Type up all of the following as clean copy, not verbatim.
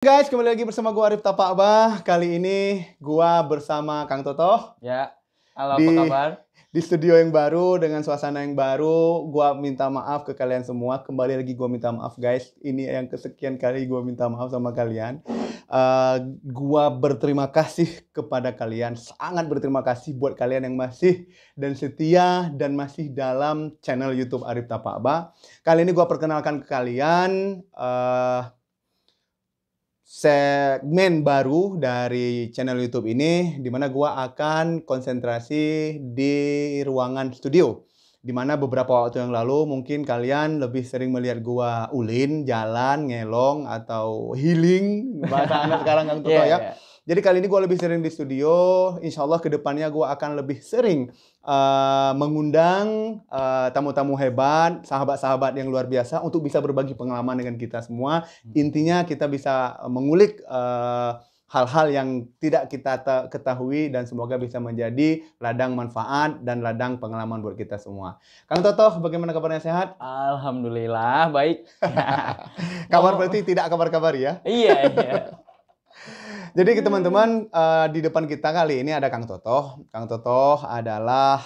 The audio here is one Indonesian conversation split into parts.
Guys, kembali lagi bersama gua Arif Tapakbah. Kali ini gua bersama Kang Toto. Ya, halo di, apa kabar? Di studio yang baru dengan suasana yang baru. Gua minta maaf ke kalian semua. Kembali lagi gua minta maaf guys. Ini yang kesekian kali gua minta maaf sama kalian. Gua berterima kasih kepada kalian. Sangat berterima kasih buat kalian yang masih dan setia dan masih dalam channel YouTube Arif Tapakbah. Kali ini gua perkenalkan ke kalian segmen baru dari channel YouTube ini, di mana gua akan konsentrasi di ruangan studio. Di mana beberapa waktu yang lalu mungkin kalian lebih sering melihat gua ulin, jalan, ngelong, atau healing, bahasa anak sekarang Kang Toto ya. Yeah. Jadi kali ini gua lebih sering di studio. Insya Allah kedepannya gua akan lebih sering mengundang tamu-tamu hebat, sahabat-sahabat yang luar biasa untuk bisa berbagi pengalaman dengan kita semua. Intinya kita bisa mengulik hal-hal yang tidak kita ketahui dan semoga bisa menjadi ladang manfaat dan ladang pengalaman buat kita semua. Kang Toto, bagaimana kabarnya, sehat? Alhamdulillah baik. Kabar berarti tidak kabar-kabar ya? Iya. Jadi teman-teman, di depan kita kali ini ada Kang Toto. Kang Toto adalah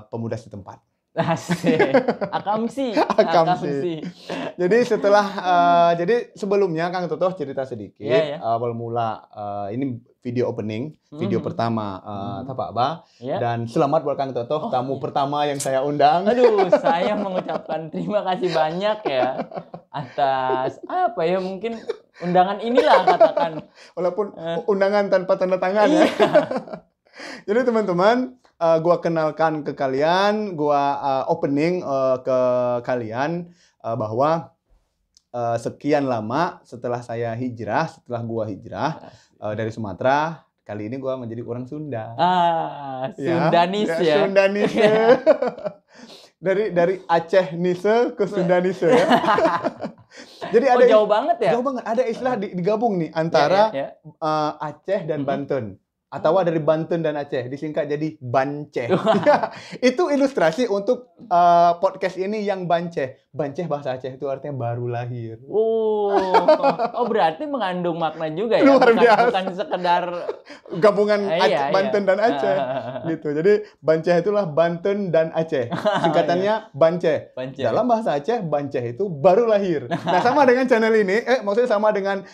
pemuda setempat. Asik. Akamsi. Jadi jadi sebelumnya Kang Toto cerita sedikit. Awal mula ini video opening, video pertama Tapakbah. Dan selamat buat Kang Toto, tamu pertama yang saya undang. Aduh, saya mengucapkan terima kasih banyak ya atas mungkin undangan inilah katakan. Walaupun undangan tanpa tanda tangan ya. Jadi teman-teman, gua kenalkan ke kalian, gua opening ke kalian bahwa sekian lama setelah saya hijrah, setelah gua hijrah dari Sumatera, kali ini gua menjadi orang Sunda. Sundanis ya. Sundanis. Dari Aceh Nise ke Sundanise ya. Jadi ada jauh banget ya? Jauh banget. Ada istilah digabung nih antara Aceh dan Banten. Atau dari Banten dan Aceh, disingkat jadi Banceh. Itu ilustrasi untuk podcast ini yang Banceh. Banceh bahasa Aceh itu artinya baru lahir. Oh berarti mengandung makna juga ya? Luar biasa. Bukan sekedar gabungan Banten dan Aceh. Gitu. Jadi Banceh itulah Banten dan Aceh. Singkatannya Banceh. Dalam bahasa Aceh, Banceh itu baru lahir. Nah, sama dengan channel ini, maksudnya sama dengan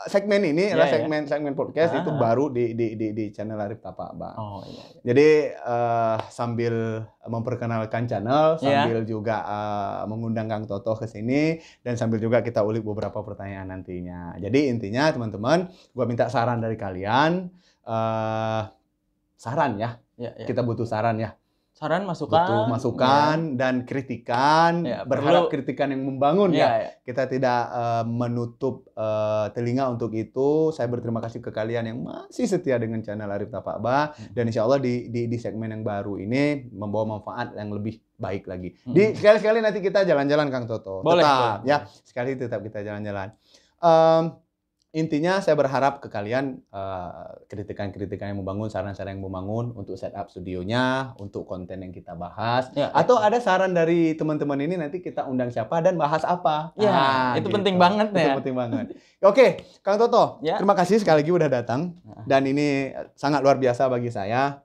segmen ini, adalah segmen podcast itu baru di channel Arif Tapakbah. Jadi sambil memperkenalkan channel, sambil juga mengundang Kang Toto ke sini, dan sambil juga kita ulik beberapa pertanyaan nantinya. Jadi intinya teman-teman, gua minta saran dari kalian, saran ya. Kita butuh saran ya. Saran, masukan. Butuh masukan dan kritikan, berharap kritikan yang membangun ya. Kita tidak menutup telinga untuk itu. Saya berterima kasih ke kalian yang masih setia dengan channel Arif Tapakbah, dan insya Allah di segmen yang baru ini membawa manfaat yang lebih baik lagi. Sekali-sekali nanti kita jalan-jalan Kang Toto. Boleh. Ya, sekali tetap kita jalan-jalan. Intinya saya berharap ke kalian kritikan-kritikan yang membangun, saran-saran yang membangun untuk setup studionya, untuk konten yang kita bahas, atau ada saran dari teman-teman ini nanti kita undang siapa dan bahas apa. Itu gitu. Penting banget ya. Itu penting banget. Oke, Kang Toto, terima kasih sekali lagi udah datang, dan ini sangat luar biasa bagi saya.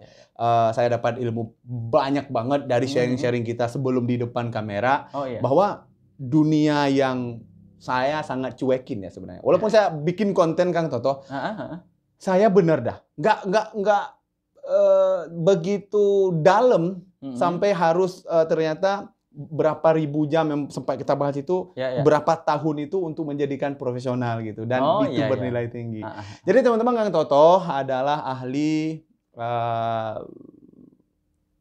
Saya dapat ilmu banyak banget dari sharing-sharing kita sebelum di depan kamera, bahwa dunia yang saya sangat cuekin ya sebenarnya. Walaupun saya bikin konten Kang Toto, saya bener dah, nggak begitu dalam sampai harus ternyata berapa ribu jam yang sempat kita bahas itu, berapa tahun itu untuk menjadikan profesional gitu, dan itu bernilai tinggi. Jadi teman-teman, Kang Toto adalah ahli.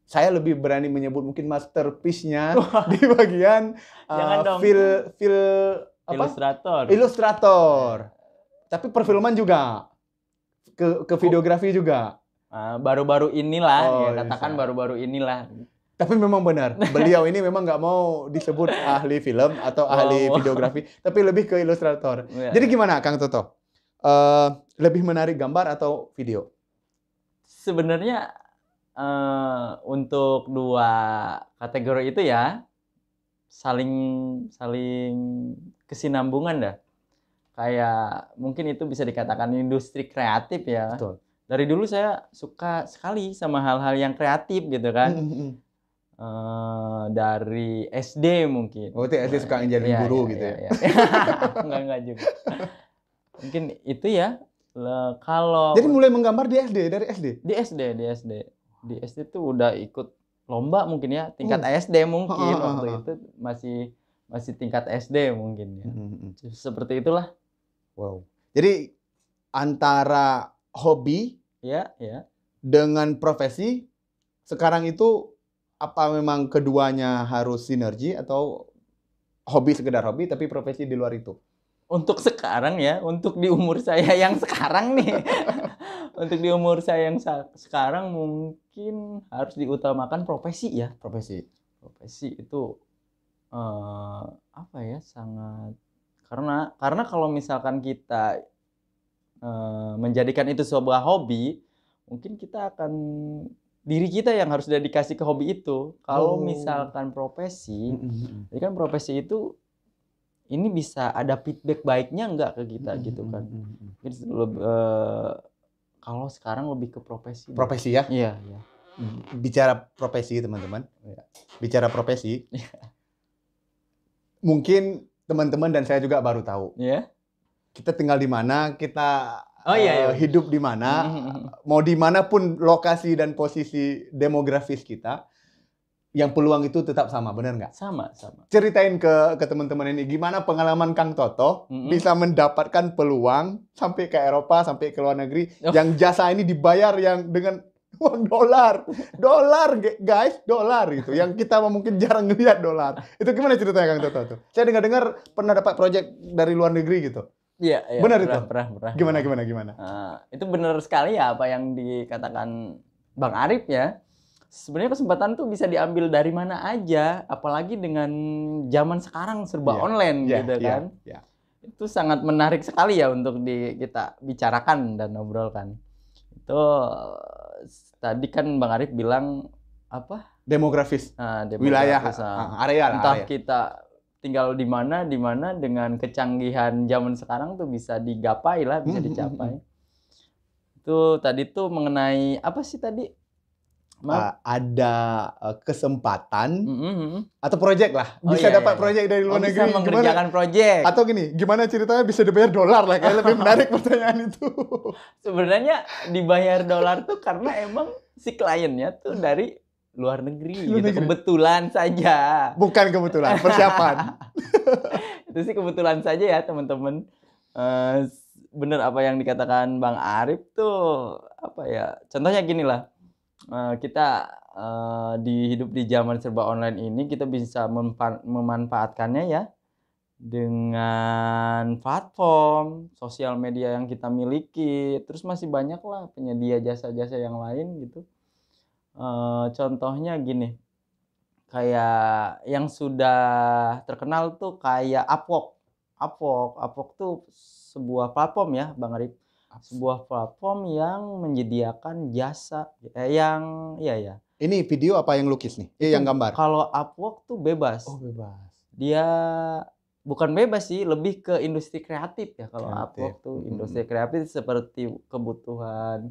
Saya lebih berani menyebut mungkin masterpiece-nya di bagian Ilustrator. Tapi perfilman juga. Ke videografi juga. Baru-baru inilah, katakan baru-baru inilah. Tapi memang benar, beliau ini memang nggak mau disebut ahli film atau ahli videografi, tapi lebih ke ilustrator. Jadi gimana Kang Toto? Lebih menarik gambar atau video? Sebenarnya untuk dua kategori itu ya saling kesinambungan dah. kayak mungkin itu bisa dikatakan industri kreatif ya. Betul. Dari dulu saya suka sekali sama hal-hal yang kreatif gitu kan. Dari SD mungkin. Oh, itu SD suka jadi guru gitu ya? Enggak juga. Mungkin itu ya. Kalau jadi mulai menggambar di SD, dari SD? Di SD tuh udah ikut lomba mungkin ya, tingkat SD mungkin waktu itu masih tingkat SD mungkin ya. Seperti itulah. Wow. Jadi antara hobi ya dengan profesi sekarang itu apa memang keduanya harus sinergi atau hobi sekedar hobi tapi profesi di luar itu? Untuk sekarang ya, untuk di umur saya yang sekarang nih. Untuk di umur saya yang sekarang mungkin harus diutamakan profesi ya. Profesi itu apa ya, sangat karena kalau misalkan kita menjadikan itu sebuah hobi, mungkin kita akan diri kita yang harus dedikasi ke hobi itu. Kalau misalkan profesi, jadi kan profesi itu ini bisa ada feedback baiknya enggak ke kita gitu kan. Kalau sekarang lebih ke profesi. Profesi ya? Iya. Bicara profesi teman-teman. Bicara profesi. Mungkin teman-teman dan saya juga baru tahu. Iya. Kita tinggal di mana, kita hidup di mana, mau dimanapun lokasi dan posisi demografis kita, yang peluang itu tetap sama, benar nggak? Sama. Ceritain ke teman-teman ini, gimana pengalaman Kang Toto bisa mendapatkan peluang sampai ke Eropa, sampai ke luar negeri, yang jasa ini dibayar yang dengan uang dolar guys, dolar gitu, yang kita mungkin jarang ngeliat dolar. Itu gimana ceritanya Kang Toto tuh? Saya dengar pernah dapat proyek dari luar negeri gitu. Iya, benar itu? Pernah. Gimana? Itu benar sekali ya apa yang dikatakan Bang Arif ya. Sebenarnya kesempatan tuh bisa diambil dari mana aja, apalagi dengan zaman sekarang serba online gitu kan. Itu sangat menarik sekali ya untuk kita bicarakan dan obrolkan. Itu tadi kan Bang Arif bilang apa? Demografis. Wilayah, area. Entah kita tinggal di mana dengan kecanggihan zaman sekarang tuh bisa digapai lah, bisa dicapai. Itu tadi tuh mengenai apa sih tadi? Ada kesempatan atau proyek lah, bisa dapat proyek dari luar negeri, bisa mengerjakan proyek, atau gini, gimana ceritanya bisa dibayar dolar lah, kayak lebih menarik pertanyaan itu. Sebenarnya dibayar dolar tuh karena emang si kliennya tuh dari luar negeri, kebetulan saja. Bukan kebetulan, persiapan. Itu sih kebetulan saja ya teman-teman. Bener apa yang dikatakan Bang Arif tuh, apa ya, contohnya gini lah. Kita hidup di zaman serba online ini, kita bisa memanfaatkannya ya dengan platform sosial media yang kita miliki. Terus masih banyak lah penyedia jasa-jasa yang lain gitu. Contohnya gini, kayak yang sudah terkenal tuh kayak Upwork tuh sebuah platform ya Bang Arif. Sebuah platform yang menyediakan jasa yang ya. Ini video apa yang lukis nih? Yang gambar. Kalau Upwork tuh bebas. Oh, bebas. Dia bukan bebas sih, lebih ke industri kreatif ya. Kalau Upwork tuh industri kreatif seperti kebutuhan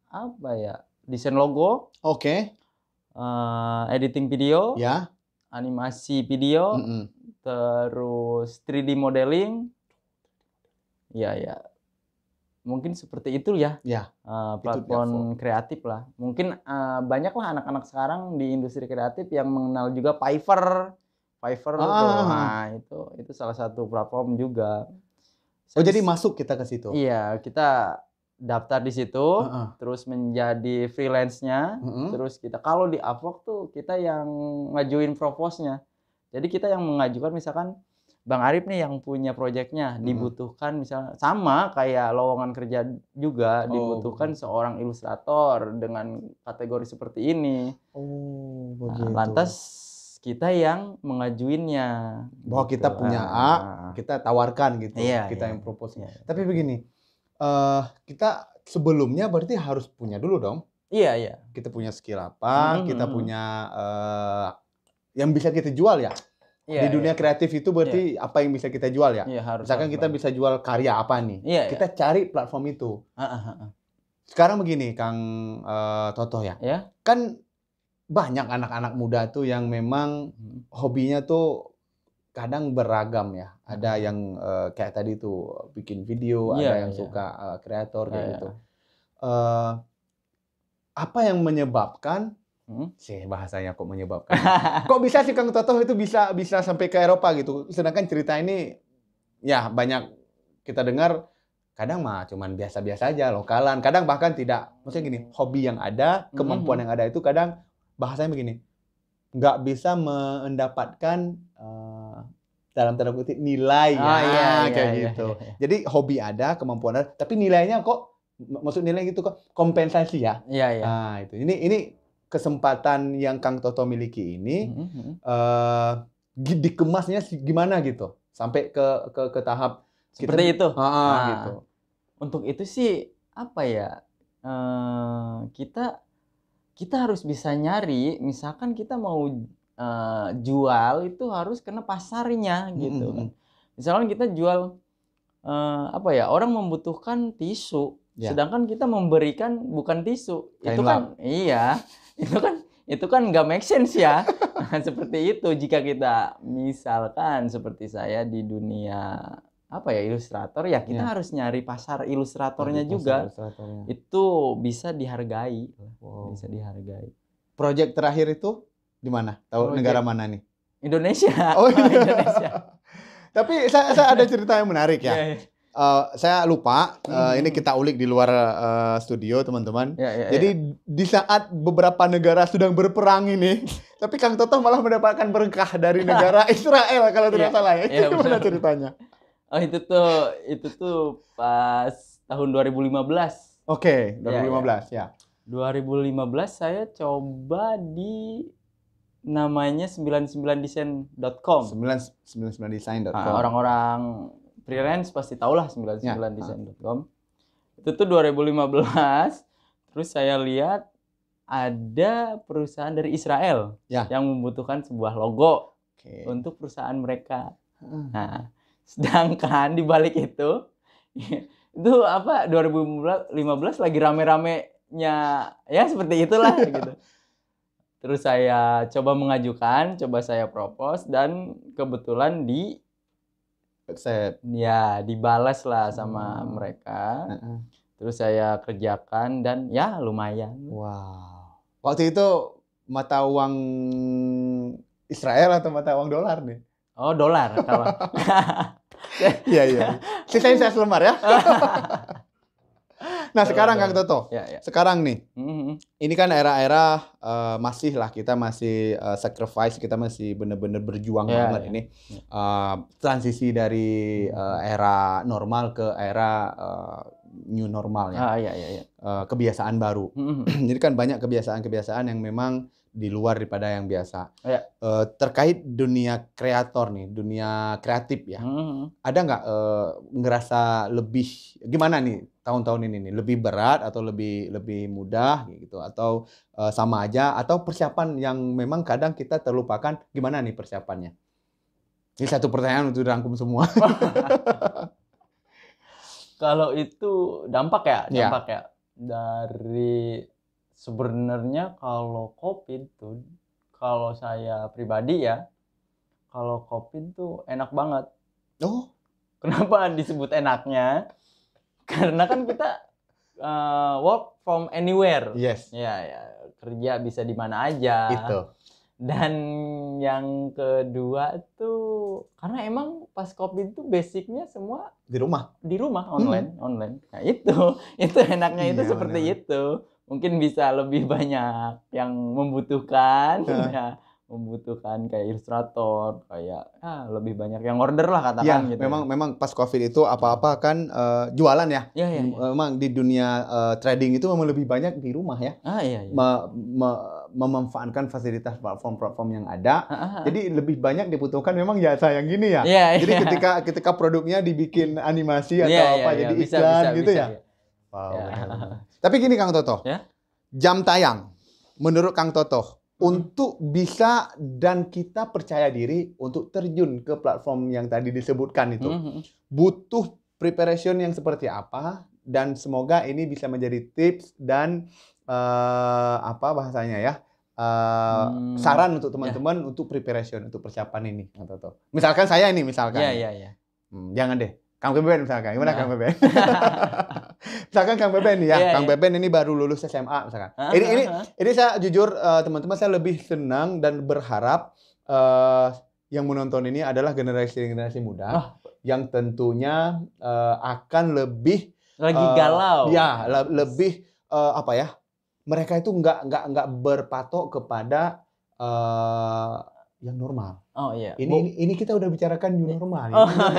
apa ya? Desain logo. Editing video. Ya. Animasi video. Terus 3D modeling, ya, mungkin seperti itu ya. Platform kreatif lah. Mungkin banyaklah anak-anak sekarang di industri kreatif yang mengenal juga Fiverr tuh. Itu salah satu platform juga. Jadi masuk kita ke situ. Iya, kita daftar di situ, terus menjadi freelance-nya, terus kita kalau di Upwork tuh kita yang ngajuin propose-nya. Jadi kita yang mengajukan, misalkan Bang Arif nih yang punya proyeknya, dibutuhkan misalnya sama kayak lowongan kerja juga, dibutuhkan seorang ilustrator dengan kategori seperti ini. Lantas kita yang mengajuinnya. Bahwa kita punya A, kita tawarkan gitu, kita yang propose. Tapi begini, kita sebelumnya berarti harus punya dulu dong. Iya. Kita punya skill apa, kita punya yang bisa kita jual ya. Di dunia kreatif itu berarti apa yang bisa kita jual ya? Harus. Misalkan kita bisa jual karya apa nih? Kita cari platform itu. Sekarang begini, Kang Toto ya. Kan banyak anak-anak muda tuh yang memang hobinya tuh kadang beragam ya. Ada yang kayak tadi tuh bikin video, ada yang suka kreator kayak gitu. Apa yang menyebabkan bahasanya kok menyebabkan? Kok bisa sih Kang Toto itu bisa sampai ke Eropa gitu? Sedangkan cerita ini ya banyak kita dengar kadang mah cuman biasa-biasa aja, lokalan. Kadang bahkan tidak, maksudnya gini, hobi yang ada, kemampuan yang ada itu kadang bahasanya begini, nggak bisa mendapatkan dalam tanda kutip nilai kayak gitu. Jadi hobi ada, kemampuan ada, tapi nilainya kok, maksud nilai gitu kok kompensasi ya. Nah, itu. Ini kesempatan yang Kang Toto miliki ini dikemasnya gimana gitu sampai ke tahap seperti itu. Gitu. Untuk itu sih apa ya, kita harus bisa nyari, misalkan kita mau jual itu harus kena pasarnya gitu kan. Misalkan kita jual apa ya, orang membutuhkan tisu, sedangkan kita memberikan bukan tisu. Itu kan itu kan nggak make sense ya. Seperti itu jika kita misalkan seperti saya di dunia apa ya, ilustrator ya, kita harus nyari pasar ilustratornya juga. Itu bisa dihargai. Bisa dihargai. Project terakhir itu di mana? Tahu negara mana nih? Indonesia. Oh, Indonesia. Tapi saya ada cerita yang menarik ya. Saya lupa, ini kita ulik di luar studio teman-teman. Jadi di saat beberapa negara sedang berperang ini, tapi Kang Toto malah mendapatkan berkah dari negara Israel kalau tidak salah ya. Itu gimana ceritanya? Oh, itu tuh pas tahun 2015. Oke, 2015 ya. 2015 saya coba di namanya 99design.com. 99design.com. Orang-orang freelance pasti tahulah 99design.com. Itu tuh 2015. Terus saya lihat ada perusahaan dari Israel yang membutuhkan sebuah logo untuk perusahaan mereka. Nah, sedangkan di balik itu apa 2015 lagi rame-ramenya ya seperti itulah gitu. Terus saya coba mengajukan, coba saya propose dan kebetulan dibalas lah sama mereka. Terus saya kerjakan dan ya lumayan. Wow. Waktu itu mata uang Israel atau mata uang dolar nih? Oh, dolar kalau. Iya. Sisain saya selembar ya. Nah, sekarang Kang Toto. Sekarang nih. Ini kan era-era kita masih sacrifice, kita masih benar-benar berjuang banget ini. Transisi dari era normal ke era new normal ya. Kebiasaan baru. Jadi kan banyak kebiasaan-kebiasaan yang memang di luar daripada yang biasa. Terkait dunia kreator nih, dunia kreatif ya. Ada nggak ngerasa lebih gimana nih tahun-tahun ini nih? Lebih berat atau lebih mudah gitu, atau sama aja, atau persiapan yang memang kadang kita terlupakan, gimana nih persiapannya? Ini satu pertanyaan untuk dirangkum semua. Kalau itu dampak ya. Dari sebenarnya kalau COVID tuh, kalau saya pribadi ya, kalau COVID tuh enak banget. Oh, kenapa disebut enaknya? Karena kan kita work from anywhere. Yes. Ya, kerja bisa di mana aja. Itu. Dan yang kedua tuh, karena emang pas COVID tuh basicnya semua di rumah, online. Nah itu enaknya itu seperti itu. Mungkin bisa lebih banyak yang membutuhkan, membutuhkan kayak ilustrator, kayak lebih banyak yang order lah katakan gitu. Memang pas COVID itu apa-apa kan jualan ya. Memang di dunia trading itu memang lebih banyak di rumah ya. Memanfaatkan fasilitas platform-platform yang ada. Jadi lebih banyak dibutuhkan memang jasa yang gini ya. Jadi ketika produknya dibikin animasi atau jadi iklan gitu ya. Wow. Tapi gini Kang Toto, jam tayang menurut Kang Toto untuk bisa dan kita percaya diri untuk terjun ke platform yang tadi disebutkan itu. Butuh preparation yang seperti apa, dan semoga ini bisa menjadi tips dan apa bahasanya ya, saran untuk teman-teman untuk preparation, untuk persiapan ini. Misalkan saya ini, misalkan. Jangan deh. Kang Beben misalkan. Gimana Kang Beben? Misalkan Kang Beben nih ya. Kang Beben ini baru lulus SMA misalkan. Ini saya jujur teman-teman, saya lebih senang dan berharap yang menonton ini adalah generasi muda yang tentunya akan lebih lagi galau. Ya, lebih apa ya? Mereka itu nggak berpatok kepada yang normal. Oh iya. Ini kita udah bicarakan new normal.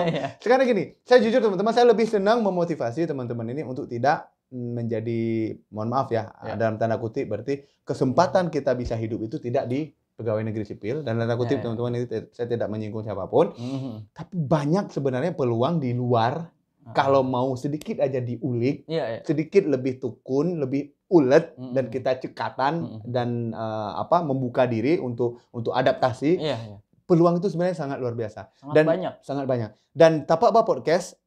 Iya. Sekarang gini, saya jujur teman-teman, saya lebih senang memotivasi teman-teman ini untuk tidak menjadi, mohon maaf ya, dalam tanda kutip berarti kesempatan kita bisa hidup itu tidak di pegawai negeri sipil, dan tanda kutip teman-teman ini saya tidak menyinggung siapapun. Tapi banyak sebenarnya peluang di luar kalau mau sedikit aja diulik, sedikit lebih tekun, lebih ulet, dan kita cekatan dan membuka diri untuk adaptasi. Peluang itu sebenarnya sangat luar biasa. Sangat banyak. Dan Tapak Ba Podcast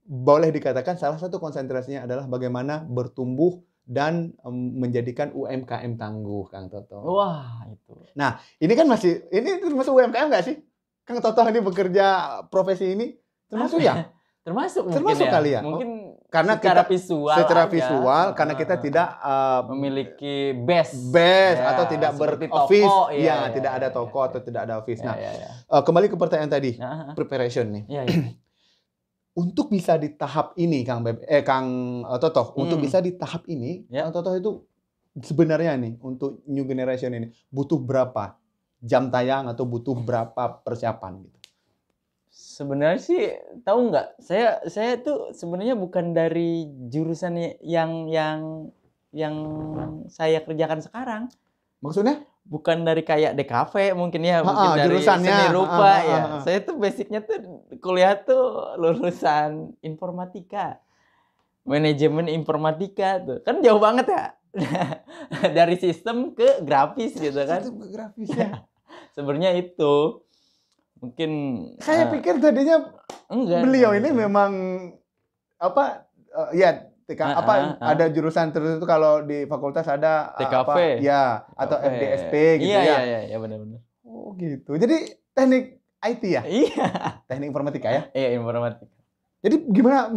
boleh dikatakan salah satu konsentrasinya adalah bagaimana bertumbuh dan menjadikan UMKM tangguh, Kang Toto. Wah, itu. Nah, ini kan ini termasuk UMKM nggak sih? Kang Toto ini bekerja profesi ini termasuk ya? Termasuk kali ya. Mungkin karena secara visual karena kita tidak memiliki base atau tidak ber-office, tidak ada toko atau tidak ada office. Kembali ke pertanyaan tadi, preparation nih. Untuk bisa di tahap ini, Kang Toto, untuk bisa di tahap ini, Kang Toto itu sebenarnya nih untuk new generation ini butuh berapa jam tayang atau butuh berapa persiapan gitu? Sebenarnya sih tahu nggak, saya tuh sebenarnya bukan dari jurusan yang saya kerjakan sekarang. Maksudnya? Bukan dari kayak DKV mungkin ya, mungkin dari seni rupa ya. Saya tuh basicnya tuh kuliah tuh lulusan informatika, manajemen informatika tuh, kan jauh banget ya. Dari sistem ke grafis gitu kan. Sistem ke grafis ya. Sebenarnya itu. Mungkin saya pikir tadinya beliau ini memang ada jurusan tertentu, kalau di fakultas ada TKV atau FDSP gitu Iya benar-benar. Oh gitu. Jadi teknik IT ya? Iya. Teknik informatika ya? Iya, informatika. Jadi gimana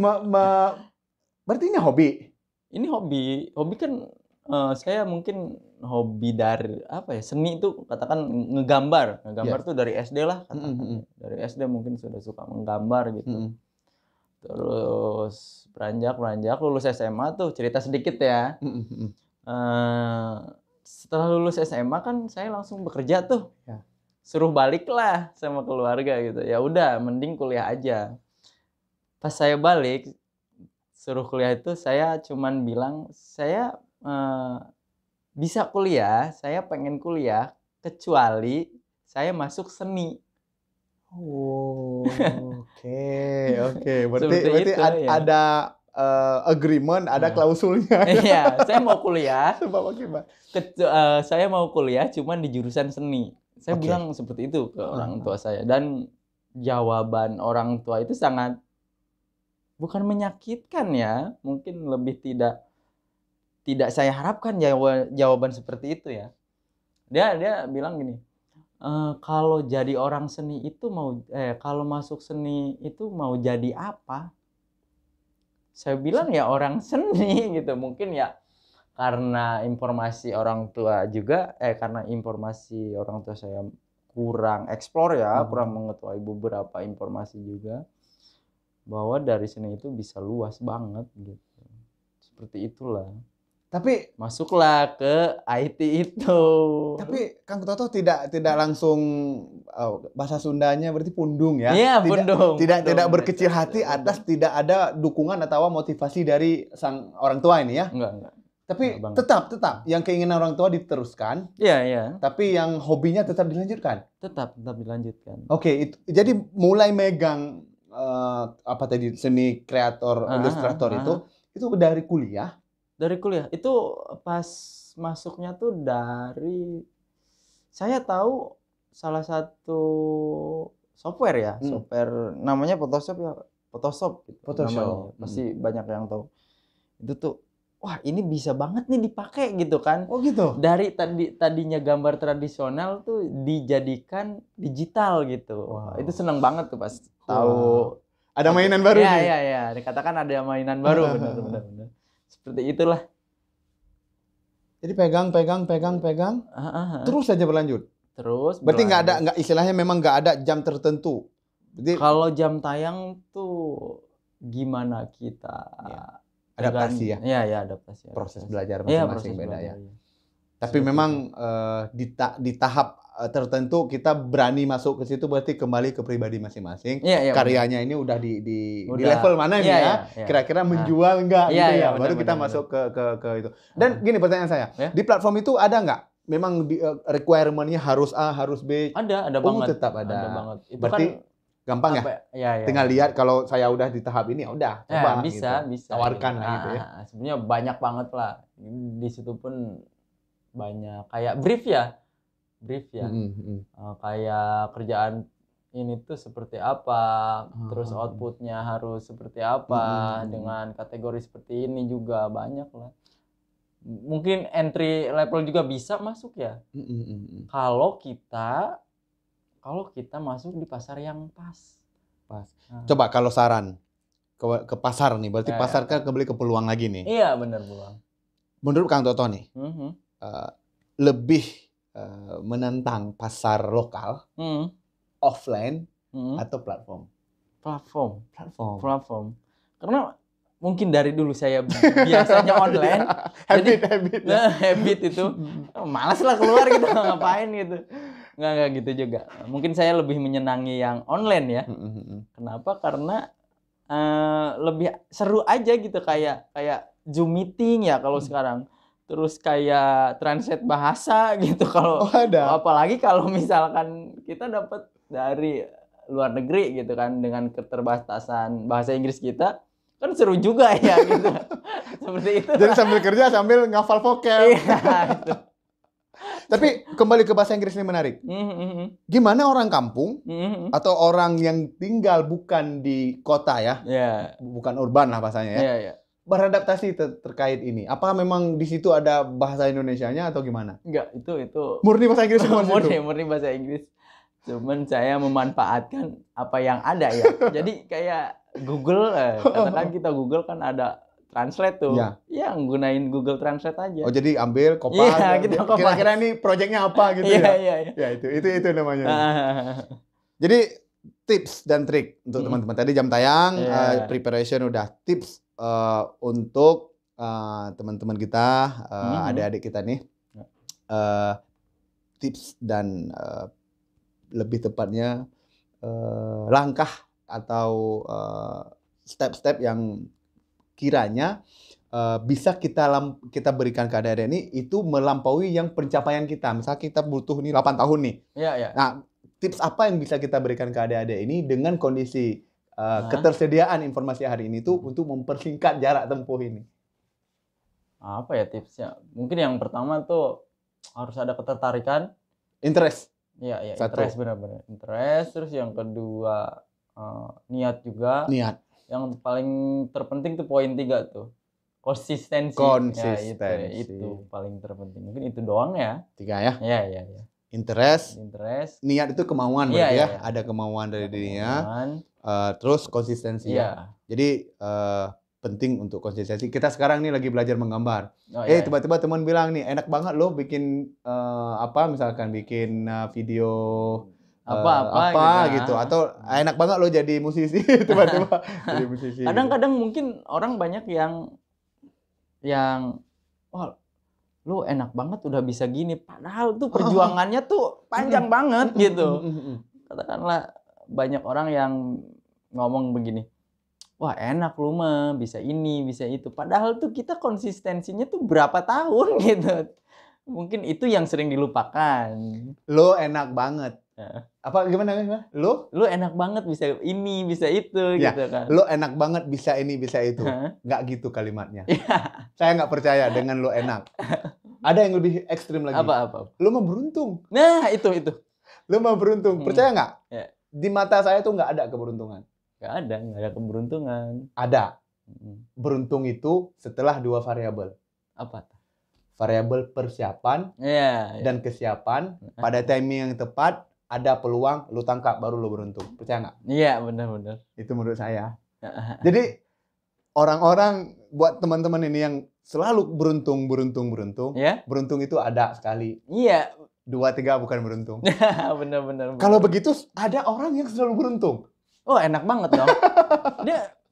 berarti ini hobi? Ini hobi kan saya mungkin hobi dari seni itu, katakan ngegambar tuh dari SD lah katakan. Dari SD mungkin sudah suka menggambar gitu. Terus beranjak lulus SMA tuh, cerita sedikit ya. Setelah lulus SMA kan saya langsung bekerja tuh. Suruh balik lah sama keluarga gitu. Ya udah, mending kuliah aja. Pas saya balik suruh kuliah itu, saya cuman bilang saya bisa kuliah, saya pengen kuliah, kecuali saya masuk seni. Oke. Berarti ada agreement, ada klausulnya. Iya, saya mau kuliah. Saya mau kuliah, cuman di jurusan seni. Saya bilang seperti itu ke orang tua saya, dan jawaban orang tua itu sangat bukan menyakitkan ya, mungkin lebih tidak saya harapkan jawaban seperti itu ya. Dia bilang gini, kalau jadi orang seni itu kalau masuk seni itu mau jadi apa? Saya bilang ya orang seni gitu. Mungkin ya karena informasi orang tua juga, karena informasi orang tua saya kurang eksplor ya, kurang mengetahui beberapa informasi juga, bahwa dari seni itu bisa luas banget gitu. Seperti itulah. Tapi masuklah ke IT itu. Tapi Kang Toto tidak langsung bahasa Sundanya berarti pundung ya? Iya, pundung. Tidak berkecil hati atas tidak ada dukungan atau motivasi dari sang orang tua ini ya? Enggak. Tapi tetap yang keinginan orang tua diteruskan. Iya. Tapi yang hobinya tetap dilanjutkan. Tetap dilanjutkan. Oke, jadi mulai megang seni kreator, ilustrator itu dari kuliah. Dari kuliah itu pas masuknya tuh dari Saya tahu salah satu software ya, software namanya Photoshop ya, Photoshop gitu namanya. Pasti banyak yang tahu. Itu tuh, wah ini bisa banget nih dipakai gitu kan. Oh gitu. Dari tadinya gambar tradisional tuh dijadikan digital gitu. Wow. Itu seneng banget tuh pas tahu. Ada mainan baru nih. Iya. Dikatakan ada mainan baru, benar. Seperti itulah. Jadi pegang. Terus saja berlanjut. Terus. Berarti nggak istilahnya memang nggak ada jam tertentu. Jadi kalau jam tayang tuh gimana kita adaptasi ya? Iya, adaptasi. Proses belajar masing-masing beda ya. Tapi memang di tahap tertentu kita berani masuk ke situ, berarti kembali ke pribadi masing-masing. Karyanya ini udah di level mana nih ya? Kira-kira menjual nggak gitu ya? Baru kita masuk ke itu. Dan gini pertanyaan saya, di platform itu ada nggak? Memang requirement-nya harus A, harus B? Ada banget. Tetap ada. Ada banget. Itu berarti gampang ya? Tinggal lihat kalau saya udah di tahap ini, udah coba bisa. Tawarkan lah gitu ya. Sebenarnya banyak banget lah. Di situ pun banyak kayak brief ya. Kayak kerjaan ini tuh seperti apa, terus outputnya harus seperti apa, dengan kategori seperti ini juga banyak lah. Mungkin entry level juga bisa masuk ya. Kalau kita masuk di pasar yang pas. Coba kalau saran ke pasar nih, berarti pasar kan kembali ke peluang lagi nih. Iya, benar peluang. Menurut Kang Toto nih, lebih menentang pasar lokal, offline atau platform? Platform. Karena mungkin dari dulu saya biasanya online. habit itu. Malas lah keluar gitu, ngapain gitu. Nggak gitu juga. Mungkin saya lebih menyenangi yang online ya. Kenapa? Karena lebih seru aja gitu, kayak Zoom meeting ya kalau sekarang. Terus kayak translate bahasa gitu kalau apalagi kalau misalkan kita dapat dari luar negeri gitu kan, dengan keterbatasan bahasa Inggris kita. Kan seru juga ya gitu. Seperti itu. Jadi sambil kerja sambil ngafal vocab. Iya, itu. Tapi kembali ke bahasa Inggris ini menarik. Gimana orang kampung atau orang yang tinggal bukan di kota ya, bukan urban lah bahasanya ya, beradaptasi terkait ini? Apakah memang di situ ada bahasa Indonesianya atau gimana? Enggak, itu murni bahasa Inggris semua. Murni bahasa Inggris. Cuman saya memanfaatkan apa yang ada ya. Jadi kayak Google, katakan kita Google kan ada translate tuh. Ya, gunain Google Translate aja. Oh, jadi ambil, kopas. Kira-kira ini proyeknya apa gitu ya? Iya. Ya, itu namanya. Jadi tips dan trik untuk teman-teman. Tadi jam tayang, preparation udah. Tips untuk teman-teman kita, adik-adik kita nih. Tips dan lebih tepatnya langkah atau step-step yang kiranya bisa kita berikan ke adik-adik ini, itu melampaui yang pencapaian kita. Misalnya kita butuh nih 8 tahun nih. Nah, tips apa yang bisa kita berikan ke adik-adik ini dengan kondisi ketersediaan informasi hari ini tuh untuk mempersingkat jarak tempuh ini? Apa ya tipsnya? Mungkin yang pertama tuh harus ada ketertarikan. Interest. Iya, interest, benar-benar. Interest. Terus yang kedua niat juga. Niat. Yang paling terpenting tuh poin 3 tuh. Konsistensi. Ya, itu paling terpenting. Mungkin itu doang ya. 3 ya? Iya. Interest. Niat itu kemauan berarti ya. Ada kemauan dari dirinya. Terus konsistensi ya. Jadi penting untuk konsistensi. Kita sekarang nih lagi belajar menggambar. Tiba-tiba teman bilang nih, enak banget loh bikin misalkan bikin video apa gitu, atau enak banget lo jadi musisi. Tiba-tiba jadi musisi. Kadang-kadang mungkin orang banyak yang wah, lu enak banget udah bisa gini, padahal tuh perjuangannya tuh panjang banget gitu. Katakanlah banyak orang yang ngomong begini, wah enak lu mah bisa ini bisa itu, padahal tuh kita konsistensinya tuh berapa tahun gitu. Mungkin itu yang sering dilupakan. Lo enak banget. Apa gimana? Lo enak banget bisa ini bisa itu gitu kan. Lo enak banget bisa ini bisa itu. Nggak gitu kalimatnya. Saya nggak percaya dengan lo enak. Ada yang lebih ekstrim lagi. Apa? Lu mah beruntung. Nah, itu. Lu mah beruntung. Percaya nggak? Ya. Di mata saya tuh nggak ada keberuntungan. Nggak ada keberuntungan. Ada. Beruntung itu setelah 2 variabel. Apa? Variabel persiapan dan kesiapan. Pada timing yang tepat, ada peluang, lu tangkap, baru lu beruntung. Percaya nggak? Iya, benar. Itu menurut saya. Jadi, orang-orang, buat teman-teman ini yang selalu beruntung. Ya? Beruntung itu ada sekali. Iya. 2, 3 bukan beruntung. Benar. Kalau begitu, ada orang yang selalu beruntung. Oh, enak banget dong.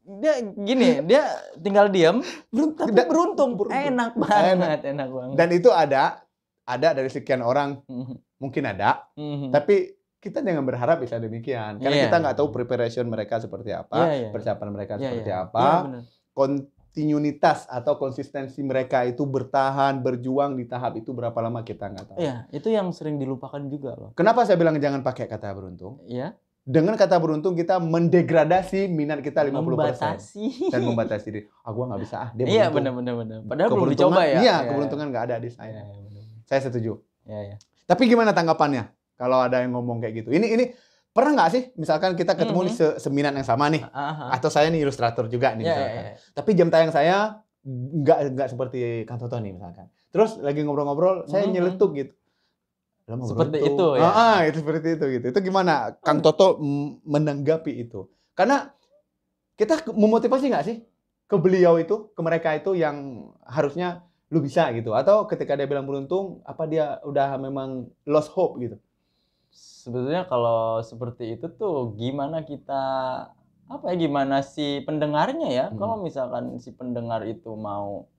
Dia gini, dia tinggal diam, tapi beruntung. Enak banget. Dan itu ada dari sekian orang, mungkin ada, tapi kita jangan berharap bisa demikian. Karena kita nggak tahu preparation mereka seperti apa, persiapan mereka seperti apa, kontinuitas atau konsistensi mereka itu bertahan, berjuang di tahap itu berapa lama kita nggak tahu. Iya, itu yang sering dilupakan juga loh. Kenapa saya bilang jangan pakai kata beruntung? Iya. Dengan kata beruntung kita mendegradasi minat kita 50%. Dan membatasi diri. Gua nggak bisa dia beruntung. Iya, benar. Padahal belum dicoba ya. Iya, keberuntungan nggak ada di saya. Saya setuju. Iya. Tapi gimana tanggapannya kalau ada yang ngomong kayak gitu? Ini pernah nggak sih misalkan kita ketemu di seminat yang sama nih, atau saya nih ilustrator juga nih misalkan. Tapi jam tayang saya nggak seperti Kang Toto nih misalkan. Terus lagi ngobrol-ngobrol, saya nyeletuk gitu. Seperti itu ya. Itu seperti itu gitu. Itu gimana Kang Toto menanggapi itu? Karena kita memotivasi nggak sih ke beliau itu, ke mereka itu yang harusnya lu bisa gitu, atau ketika dia bilang beruntung, apa dia udah memang lost hope gitu? Sebetulnya kalau seperti itu tuh gimana si pendengarnya ya? Kalau misalkan si pendengar itu mau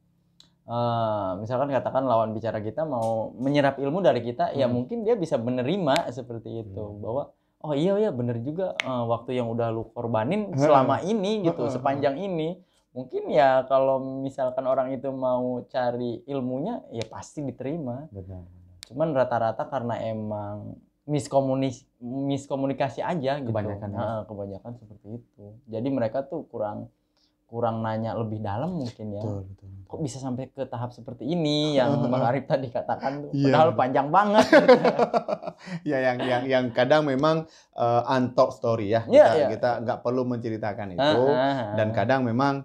misalkan katakan lawan bicara kita mau menyerap ilmu dari kita, ya mungkin dia bisa menerima seperti itu, bahwa oh iya bener juga, waktu yang udah lu korbanin selama ini gitu, sepanjang ini. Mungkin ya kalau misalkan orang itu mau cari ilmunya, ya pasti diterima. Benar. Cuman rata-rata karena emang miskomunikasi aja gitu. Kebanyakan seperti itu. Jadi mereka tuh kurang nanya lebih dalam mungkin ya. Betul. Kok bisa sampai ke tahap seperti ini yang Bang Arif tadi katakan tuh. Padahal panjang banget. Ya yang kadang memang untold story ya. Kita nggak perlu menceritakan itu. Dan kadang memang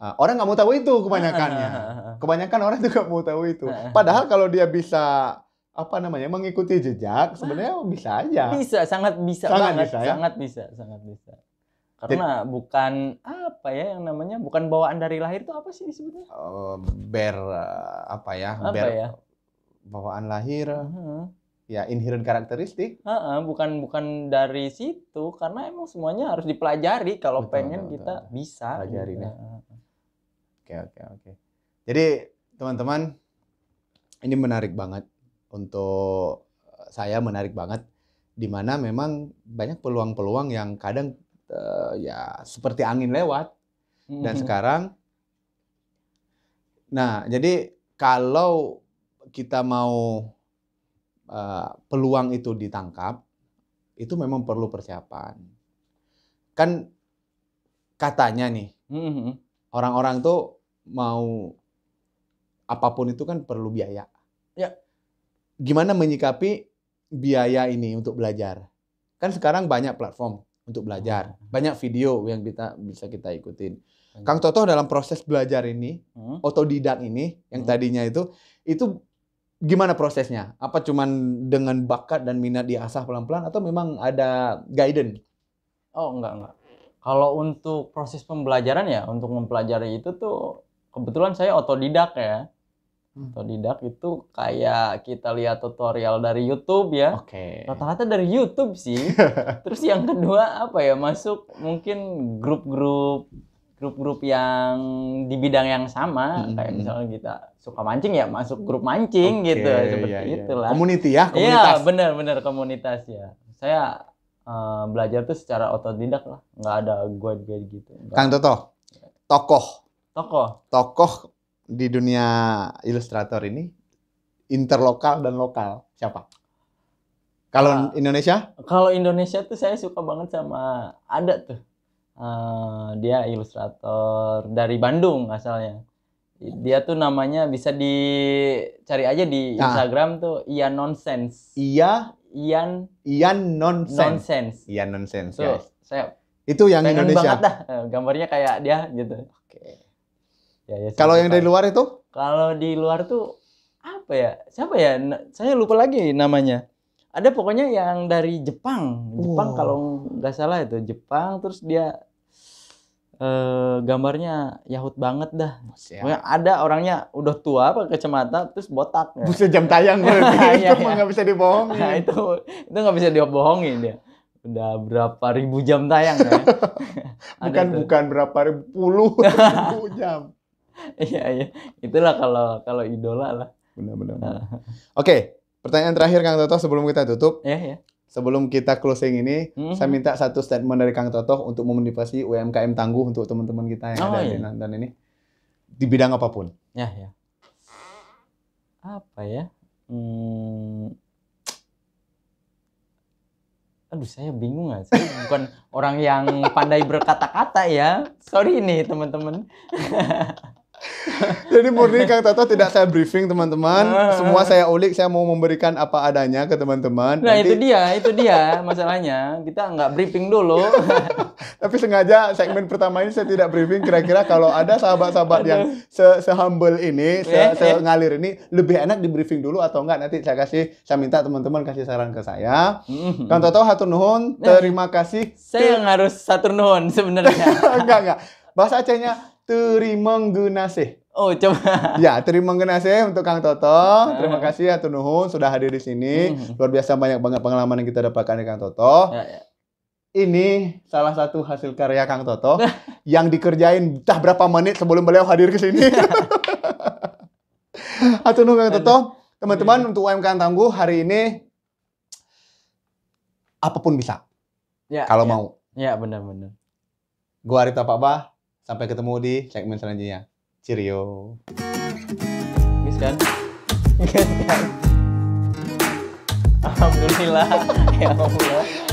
orang nggak mau tahu itu kebanyakannya. Kebanyakan orang tuh nggak mau tahu itu. Padahal kalau dia bisa mengikuti jejak, sebenarnya bisa aja. Bisa, sangat bisa. Karena bukan bukan bawaan dari lahir itu apa sih disebutnya? Bawaan lahir. Ya, inherent karakteristik. Bukan dari situ, karena emang semuanya harus dipelajari kalau pengen kita bisa. Pelajari gitu. Oke. Jadi, teman-teman, ini menarik banget untuk saya, menarik banget di mana memang banyak peluang-peluang yang kadang ya seperti angin lewat. Dan sekarang jadi kalau kita mau peluang itu ditangkap, itu memang perlu persiapan. Kan katanya nih, orang-orang tuh mau apapun itu kan perlu biaya. Ya. Gimana menyikapi biaya ini untuk belajar? Kan sekarang banyak platform untuk belajar, banyak video yang bisa kita ikutin. Kang Toto dalam proses belajar ini, otodidak ini, yang tadinya itu gimana prosesnya? Apa cuman dengan bakat dan minat diasah pelan-pelan, atau memang ada guidance? Oh, enggak. Kalau untuk proses pembelajaran ya, untuk mempelajari itu tuh kebetulan saya otodidak ya. Otodidak itu kayak kita lihat tutorial dari YouTube ya. Rata-rata dari YouTube sih. Terus yang kedua masuk mungkin grup-grup yang di bidang yang sama. Kayak misalnya kita suka mancing ya masuk grup mancing gitu. Seperti itulah. Komunitas ya? Iya, benar tokomunitas ya. Saya belajar tuh secara otodidak lah. Nggak ada guide gitu. Kang Toto, tokoh di dunia ilustrator ini interlokal dan lokal siapa? Kalau Indonesia? Kalau Indonesia tuh saya suka banget sama ada tuh dia ilustrator dari Bandung asalnya. Dia tuh namanya bisa dicari aja di Instagram tuh Ian Nonsense. Ian Nonsense. Ian Nonsense, tuh, guys. Saya itu yang pengen Indonesia. Banget dah. Gambarnya kayak dia gitu. Oke. Ya, kalau yang dari luar itu? Kalau di luar tuh apa ya? Siapa ya? Saya lupa lagi namanya. Ada pokoknya yang dari Jepang. Jepang kalau nggak salah itu Jepang, terus dia gambarnya Yahut banget dah. Pokoknya ada orangnya udah tua pakai kacamata terus botak. Buset, jam tayang itu nggak bisa dibohongin. Nah, itu nggak bisa dibohongin dia. Udah berapa ribu jam tayang ya? bukan berapa ribu jam. Iya. Itulah kalau idola lah. Benar. Oke, pertanyaan terakhir Kang Toto sebelum kita tutup. Iya. Sebelum kita closing ini, saya minta satu statement dari Kang Toto untuk memotivasi UMKM tangguh untuk teman-teman kita yang ada di nonton ini. Di bidang apapun. Ya. Apa ya? Aduh, saya bingung. Saya bukan orang yang pandai berkata-kata ya. Sorry nih teman-teman. Jadi murni Kang Toto tidak saya briefing teman-teman. Semua saya ulik, saya mau memberikan apa adanya ke teman-teman. Nah nanti... itu dia masalahnya. Kita nggak briefing dulu. Tapi sengaja segmen pertama ini saya tidak briefing. Kira-kira kalau ada sahabat-sahabat yang se-humble ini, se-ngalir ini, lebih enak di briefing dulu atau enggak? Nanti saya minta teman-teman kasih saran ke saya. Kang Toto hatur nuhun, terima kasih. Saya yang harus hatur nuhun sebenarnya. Enggak. Bahasa Acehnya terima ngeunasih. Oh, coba. Ya, terima ngeunasih untuk Kang Toto. Terima kasih hatur nuhun sudah hadir di sini. Luar biasa banyak banget pengalaman yang kita dapatkan dari Kang Toto. Ya. Ini salah satu hasil karya Kang Toto yang dikerjain entah berapa menit sebelum beliau hadir ke sini. Hatur nuhun Kang Toto. Teman-teman, untuk UMKM tangguh hari ini apapun bisa. Kalau mau. Ya, benar-benar. Gua Arita Pak Bah. Sampai ketemu di segmen selanjutnya. Cheerio. Guys kan? Alhamdulillah. Ya Allah.